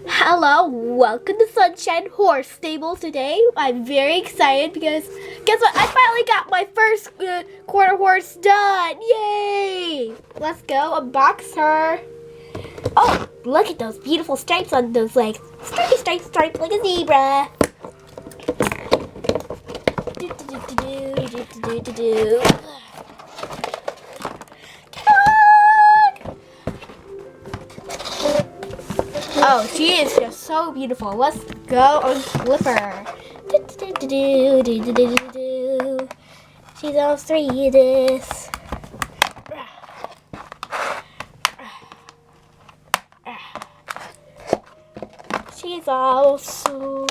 Hello, welcome to Sunshine Horse Stable. Today I'm very excited because guess what? I finally got my first quarter horse done. Yay! Let's go unbox her. Oh, look at those beautiful stripes on those legs. Stripey, stripe, stripe like a zebra. Oh, she is just so beautiful. Let's go unflip her. She's all sweetest. She's all so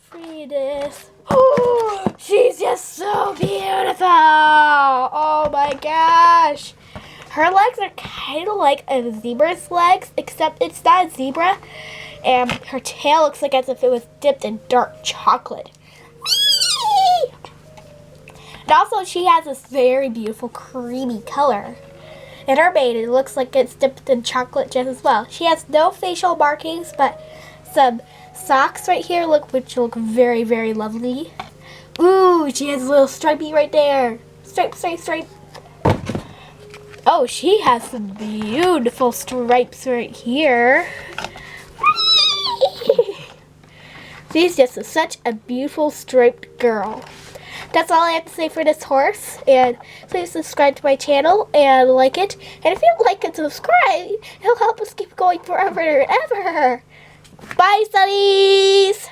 sweetest. Oh, she's just so beautiful. Oh my gosh. Her legs are kind of like a zebra's legs, except it's not a zebra. And her tail looks like as if it was dipped in dark chocolate. Whee! And also she has this very beautiful creamy color. And her mane, it looks like it's dipped in chocolate just as well. She has no facial markings, but some socks right here which look very, very lovely. Ooh, she has a little stripey right there. Stripe, stripe, stripe. Oh, she has some beautiful stripes right here. She's just such a beautiful striped girl. That's all I have to say for this horse. And please subscribe to my channel and like it. And if you like and subscribe, it'll help us keep going forever and ever. Bye, Sunnies!